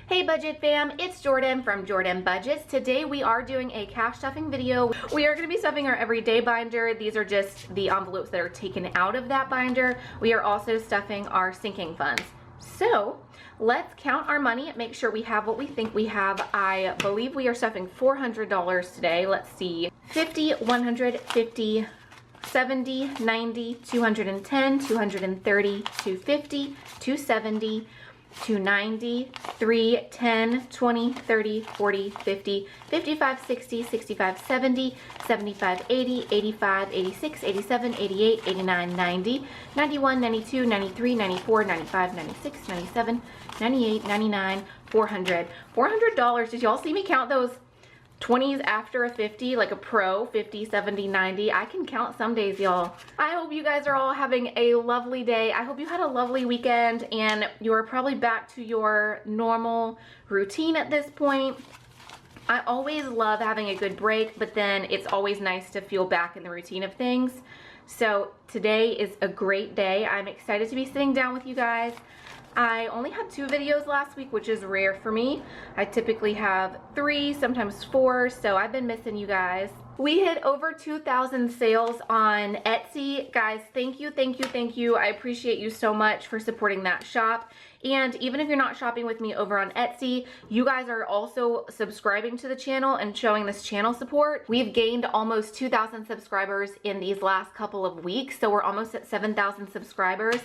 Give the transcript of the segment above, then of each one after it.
Hey Budget Fam, it's Jordan from Jordan Budgets. Today we are doing a cash stuffing video. We are going to be stuffing our everyday binder. These are just the envelopes that are taken out of that binder. We are also stuffing our sinking funds. So let's count our money and make sure we have what we think we have. I believe we are stuffing $400 today. Let's see. 50, 100, 50, 70, 90, 210, 230, 250, 270, 290, 310, 20, 30, 40, 50, 55, 60, 65, 70, 75, 80, 85, 86, 87, 88, 89, 90, 91, 92, 93, 94, 95, 96, 97, 98, 99, 400. $400. Did y'all see me count those 20s after a 50, like a pro? 50, 70, 90. I can count some days, y'all. I hope you guys are all having a lovely day. I hope you had a lovely weekend and you're probably back to your normal routine at this point. I always love having a good break, but then it's always nice to feel back in the routine of things. So today is a great day. I'm excited to be sitting down with you guys. I only had 2 videos last week, which is rare for me. I typically have 3, sometimes 4, so I've been missing you guys. We hit over 2,000 sales on Etsy. Guys, thank you, thank you, thank you. I appreciate you so much for supporting that shop. And even if you're not shopping with me over on Etsy, you guys are also subscribing to the channel and showing this channel support. We've gained almost 2,000 subscribers in these last couple of weeks, so we're almost at 7,000 subscribers.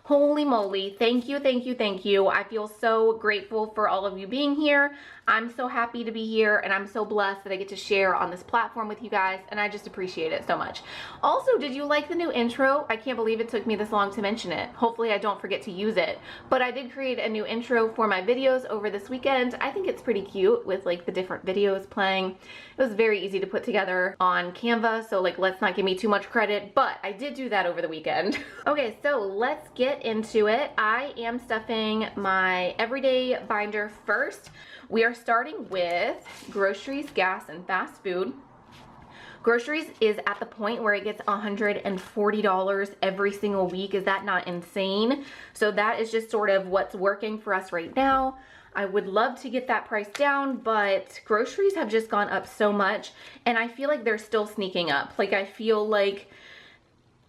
Holy moly, thank you, thank you, thank you. I feel so grateful for all of you being here. I'm so happy to be here and I'm so blessed that I get to share on this platform with you guys, and I just appreciate it so much. Also, did you like the new intro? I can't believe it took me this long to mention it. Hopefully I don't forget to use it, but I did create a new intro for my videos over this weekend. I think it's pretty cute with like the different videos playing. It was very easy to put together on Canva, so like let's not give me too much credit, but I did do that over the weekend. Okay, so let's get into it. I am stuffing my everyday binder first. We are starting with groceries, gas, and fast food. Groceries is at the point where it gets $140 every single week. Is that not insane? So that is just sort of what's working for us right now. I would love to get that price down, but groceries have just gone up so much, and I feel like they're still sneaking up. Like I feel like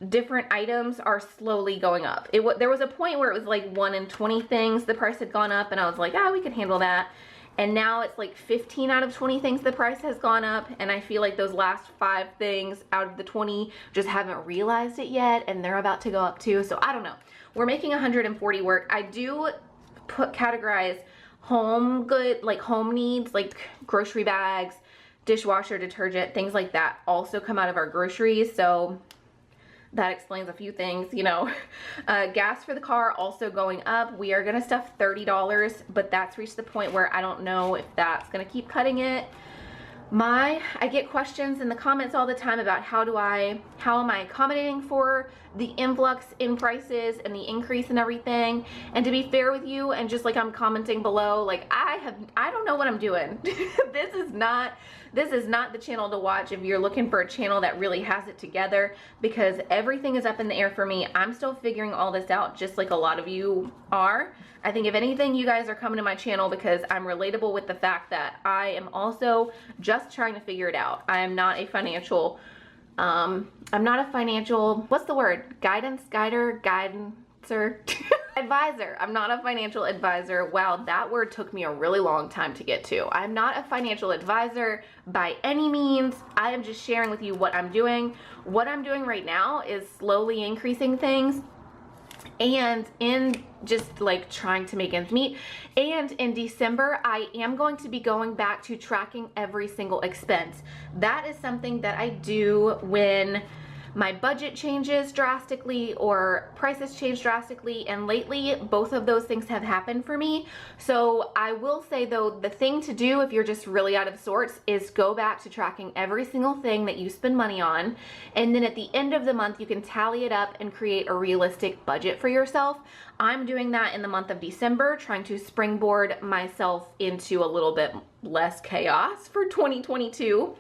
different items are slowly going up. There was a point where it was like 1 in 20 things the price had gone up, and I was like, we can handle that. And now it's like 15 out of 20 things the price has gone up, and I feel like those last 5 things out of the 20 just haven't realized it yet, and they're about to go up too. So I don't know. We're making 140 work. I do categorize home good, like home needs, like grocery bags, dishwasher, detergent, things like that also come out of our groceries. So that explains a few things, you know. Gas for the car also going up. We are gonna stuff $30, but that's reached the point where I don't know if that's gonna keep cutting it. I get questions in the comments all the time about how am I accommodating for the influx in prices and the increase in everything. And to be fair with you, and just like I'm commenting below, like I don't know what I'm doing. This is not the channel to watch if you're looking for a channel that really has it together, because everything is up in the air for me. I'm still figuring all this out, just like a lot of you are. I think if anything, you guys are coming to my channel because I'm relatable with the fact that I am also just trying to figure it out. I am not a financial, what's the word? Guidancer? Advisor. I'm not a financial advisor. Wow, that word took me a really long time to get to. I'm not a financial advisor by any means. I am just sharing with you what I'm doing. What I'm doing right now is slowly increasing things, and in just like trying to make ends meet. And in December, I am going to be going back to tracking every single expense. That is something that I do when my budget changes drastically or prices change drastically, and lately both of those things have happened for me. So I will say though, the thing to do if you're just really out of sorts is go back to tracking every single thing that you spend money on, and then at the end of the month you can tally it up and create a realistic budget for yourself. I'm doing that in the month of December, trying to springboard myself into a little bit less chaos for 2022.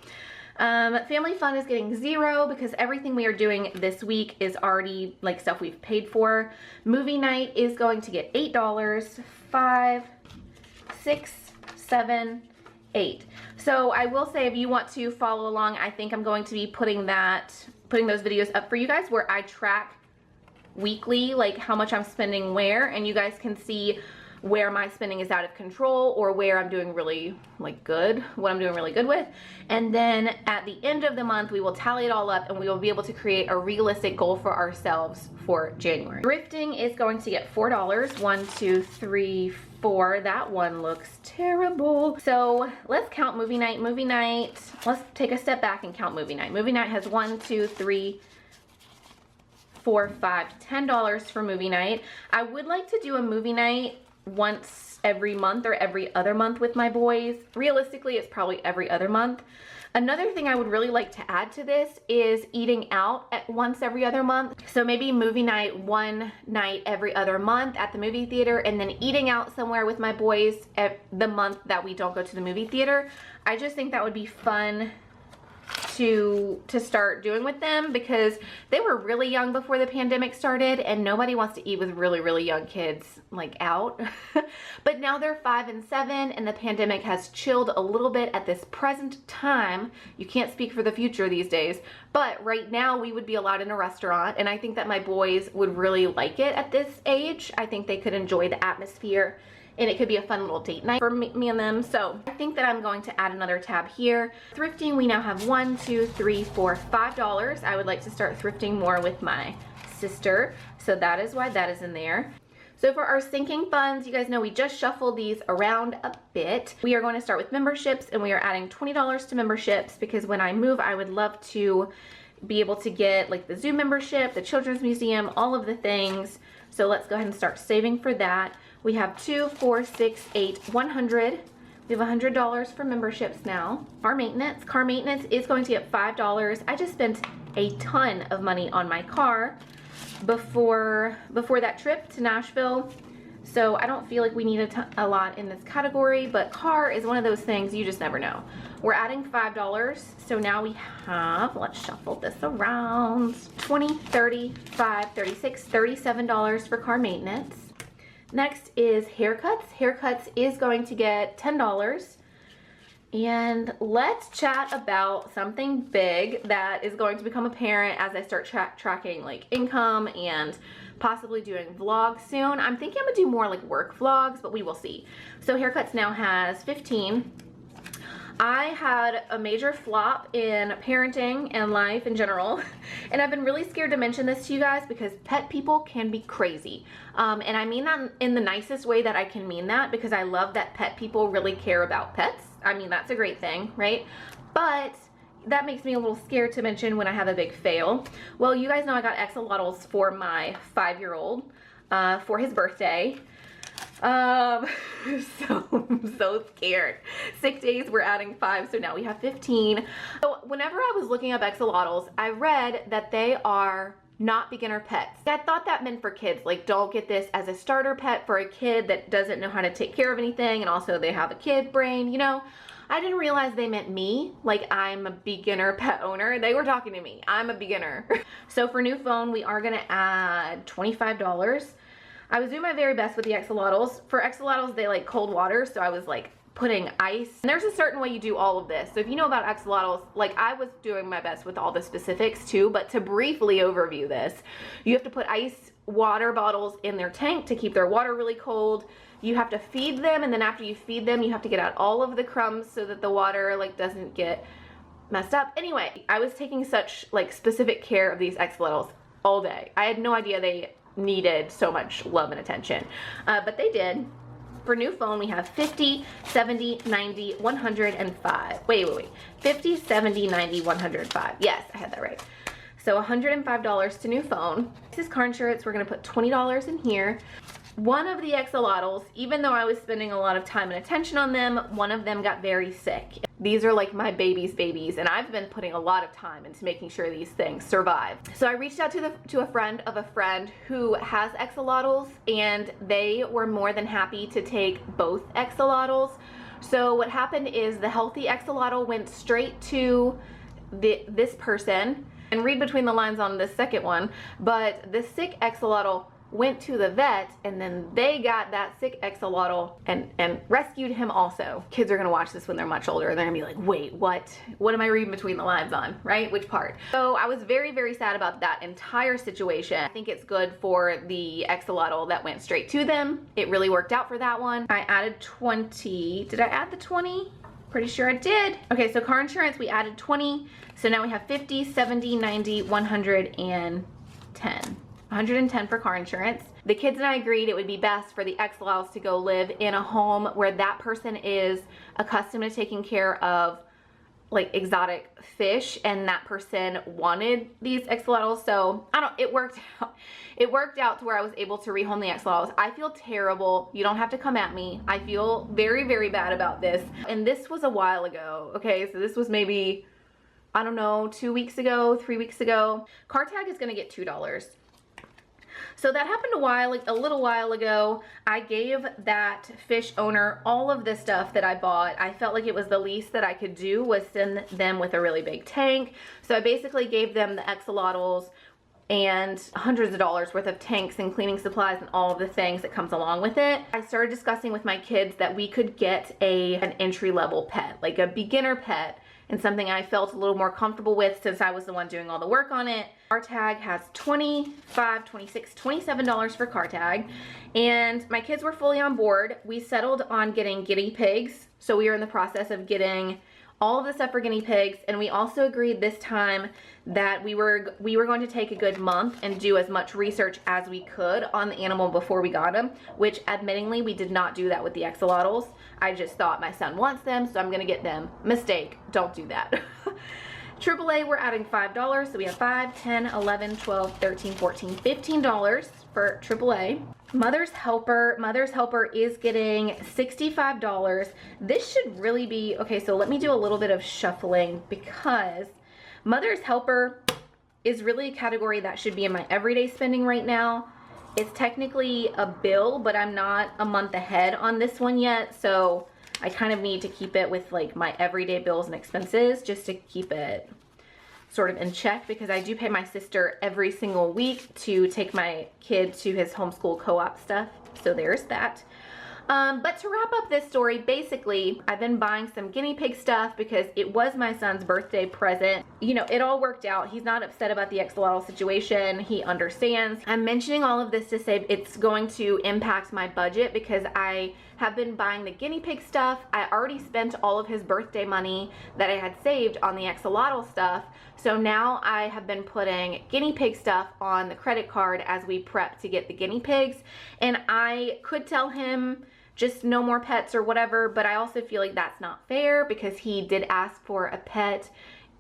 Family fun is getting 0 because everything we are doing this week is already like stuff we've paid for. Movie night is going to get $8, $5, 6, 7, 8. So I will say, if you want to follow along, I think I'm going to be putting those videos up for you guys where I track weekly, like how much I'm spending where, and you guys can see where my spending is out of control or where I'm doing really good, what I'm doing really good with. And then at the end of the month, we will tally it all up and we will be able to create a realistic goal for ourselves for January. Thrifting is going to get $4. 1, 2, 3, 4. That one looks terrible. So let's count movie night. Movie night, let's take a step back and count movie night. Movie night has 1, 2, 3, 4, 5, $10 for movie night. I would like to do a movie night once every month or every other month with my boys. Realistically, it's probably every other month. Another thing I would really like to add to this is eating out at once every other month. So maybe movie night one night every other month at the movie theater, and then eating out somewhere with my boys at the month that we don't go to the movie theater. I just think that would be fun to start doing with them, because they were really young before the pandemic started and nobody wants to eat with really young kids like out. But now they're 5 and 7 and the pandemic has chilled a little bit at this present time. You can't speak for the future these days, but right now we would be allowed in a restaurant, and I think that my boys would really like it at this age. I think they could enjoy the atmosphere, and it could be a fun little date night for me and them. So I think that I'm going to add another tab here. Thrifting, we now have 1, 2, 3, 4, $5. I would like to start thrifting more with my sister, so that is why that is in there. So for our sinking funds, you guys know we just shuffled these around a bit. We are going to start with memberships, and we are adding $20 to memberships because when I move, I would love to be able to get like the zoo membership, the children's museum, all of the things. So let's go ahead and start saving for that. We have 2, 4, 6, 8, 100. We have $100 for memberships now. Car maintenance is going to get $5. I just spent a ton of money on my car before that trip to Nashville. So I don't feel like we need a lot in this category, but car is one of those things you just never know. We're adding $5. So now we have, let's shuffle this around, 20, 35, 36, $37 for car maintenance. Next is haircuts. Haircuts is going to get $10. And let's chat about something big that is going to become apparent as I start tracking like income and possibly doing vlogs soon. I'm thinking I'm gonna do more like work vlogs, but we will see. So haircuts now has 15. I had a major flop in parenting and life in general, and I've been really scared to mention this to you guys because pet people can be crazy. And I mean that in the nicest way that I can mean that, because I love that pet people really care about pets. I mean, that's a great thing, right? But that makes me a little scared to mention when I have a big fail. Well, you guys know I got axolotls for my 5-year-old for his birthday. I'm so scared. Sick days, we're adding 5, so now we have 15. So whenever I was looking up axolotls, I read that they are not beginner pets. I thought that meant for kids, like don't get this as a starter pet for a kid that doesn't know how to take care of anything, and also they have a kid brain, you know. I didn't realize they meant me, like I'm a beginner pet owner. They were talking to me, I'm a beginner. So for new phone, we are gonna add $25. I was doing my very best with the axolotls. For axolotls, they like cold water, so I was like putting ice. And there's a certain way you do all of this. So if you know about axolotls, like I was doing my best with all the specifics too, but to briefly overview this, you have to put ice water bottles in their tank to keep their water really cold. You have to feed them, and then after you feed them, you have to get out all of the crumbs so that the water like doesn't get messed up. Anyway, I was taking such like specific care of these axolotls all day. I had no idea they needed so much love and attention, but they did. For new phone, we have 50, 70, 90, 105. Wait. 50, 70, 90, 105. Yes, I had that right. So $105 to new phone. This is car insurance. We're gonna put $20 in here. One of the axolotls, even though I was spending a lot of time and attention on them, one of them got very sick. These are like my baby's babies, and I've been putting a lot of time into making sure these things survive. So I reached out to a friend of a friend who has axolotls, and they were more than happy to take both axolotls. So what happened is the healthy axolotl went straight to this person, and read between the lines on this second one, but the sick axolotl went to the vet, and then they got that sick axolotl and rescued him also. Kids are gonna watch this when they're much older and they're gonna be like, wait, what am I reading between the lines on, right? Which part? So I was very, very sad about that entire situation. I think it's good for the axolotl that went straight to them. It really worked out for that one. I added 20. Did I add the 20? Pretty sure I did. Okay, so car insurance, we added 20. So now we have 50, 70, 90, 110. 110 for car insurance. The kids and I agreed it would be best for the axolotls to go live in a home where that person is accustomed to taking care of like exotic fish, and that person wanted these axolotls. So it worked out. It worked out to where I was able to rehome the axolotls. I feel terrible. You don't have to come at me. I feel very, very bad about this. And this was a while ago. Okay, so this was maybe, I don't know, 2 weeks ago, 3 weeks ago. Car tag is gonna get $2. So that happened a little while ago. I gave that fish owner all of the stuff that I bought. I felt like it was the least that I could do was send them with a really big tank. So I basically gave them the axolotls and hundreds of dollars worth of tanks and cleaning supplies and all of the things that comes along with it. I started discussing with my kids that we could get an entry-level pet, like a beginner pet, and something I felt a little more comfortable with since I was the one doing all the work on it. Car tag has $25, $26, $27 for car tag, and my kids were fully on board. We settled on getting guinea pigs, so we are in the process of getting all of the stuff for guinea pigs, and we also agreed this time that we were going to take a good month and do as much research as we could on the animal before we got him, which admittingly we did not do that with the axolotls. I just thought my son wants them, so I'm gonna get them. Mistake, don't do that. AAA, we're adding $5, so we have 5, 10, 11, 12, 13, 14, $15 for AAA. Mother's Helper is getting $65. This should really be, okay, so let me do a little bit of shuffling because Mother's Helper is really a category that should be in my everyday spending right now. It's technically a bill, but I'm not a month ahead on this one yet, so I kind of need to keep it with like my everyday bills and expenses just to keep it sort of in check, because I do pay my sister every single week to take my kid to his homeschool co-op stuff, so there's that. But to wrap up this story, basically, I've been buying some guinea pig stuff because it was my son's birthday present. You know, it all worked out. He's not upset about the axolotl situation. He understands. I'm mentioning all of this to say it's going to impact my budget because I have been buying the guinea pig stuff. I already spent all of his birthday money that I had saved on the axolotl stuff. So now I have been putting guinea pig stuff on the credit card as we prep to get the guinea pigs. And I could tell him just no more pets or whatever, but I also feel like that's not fair because he did ask for a pet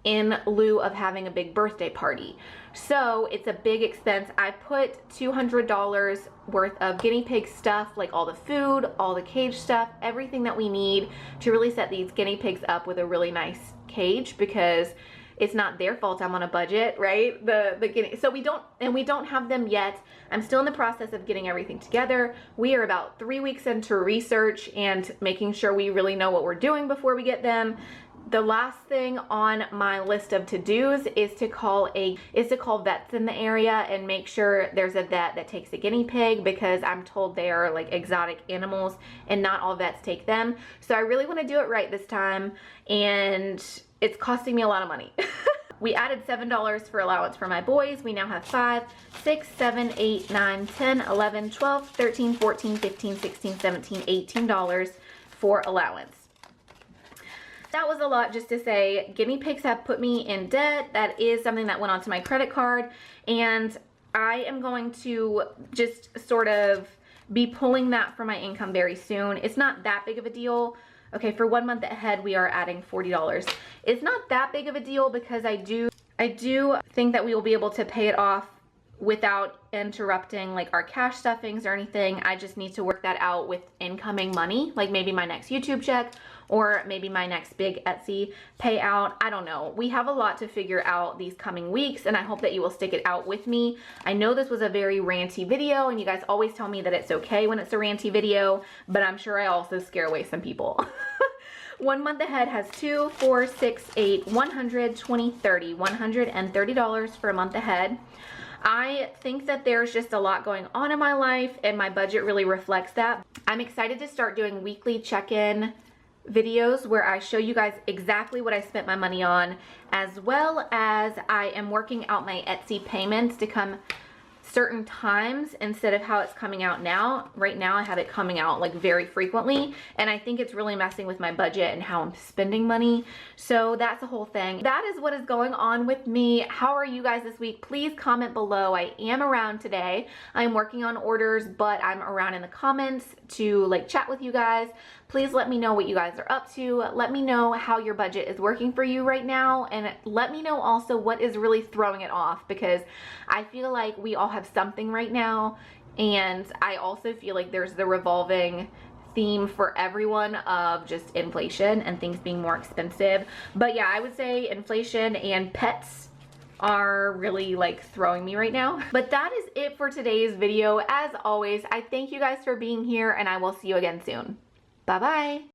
in lieu of having a big birthday party. So it's a big expense. I put $200 worth of guinea pig stuff, like all the food, all the cage stuff, everything that we need to really set these guinea pigs up with a really nice cage, because it's not their fault I'm on a budget, right? So we don't have them yet. I'm still in the process of getting everything together. We are about 3 weeks into research and making sure we really know what we're doing before we get them. The last thing on my list of to-dos is to call vets in the area and make sure there's a vet that takes a guinea pig, because I'm told they are like exotic animals and not all vets take them. So I really want to do it right this time, and it's costing me a lot of money. We added $7 for allowance for my boys. We now have 5, 6, 7, 8, 9, 10, 11, 12, 13, 14, 15, 16, 17, $18 for allowance. That was a lot just to say. Guinea pigs have put me in debt. That is something that went onto my credit card, and I am going to just sort of be pulling that from my income very soon. It's not that big of a deal. Okay, for 1 month ahead, we are adding $40. It's not that big of a deal because I do think that we will be able to pay it off without interrupting like our cash stuffings or anything. I just need to work that out with incoming money, like maybe my next YouTube check or maybe my next big Etsy payout. I don't know. We have a lot to figure out these coming weeks, and I hope that you will stick it out with me. I know this was a very ranty video, and you guys always tell me that it's okay when it's a ranty video, but I'm sure I also scare away some people. 1 month ahead has 2, 4, 6, 8, 100, 20, 30, $130 for a month ahead. I think that there's just a lot going on in my life and my budget really reflects that. I'm excited to start doing weekly check-in videos where I show you guys exactly what I spent my money on, as well as I am working out my Etsy payments to come certain times instead of how it's coming out now. Right now I have it coming out like very frequently, and I think it's really messing with my budget and how I'm spending money. So that's the whole thing. That is what is going on with me. How are you guys this week? Please comment below. I am around today. I'm working on orders, but I'm around in the comments to like chat with you guys. Please let me know what you guys are up to. Let me know how your budget is working for you right now, and let me know also what is really throwing it off, because I feel like we all have something right now, and I also feel like there's the revolving theme for everyone of just inflation and things being more expensive. But yeah, I would say inflation and pets are really like throwing me right now. But that is it for today's video. As always, I thank you guys for being here, and I will see you again soon. Bye bye.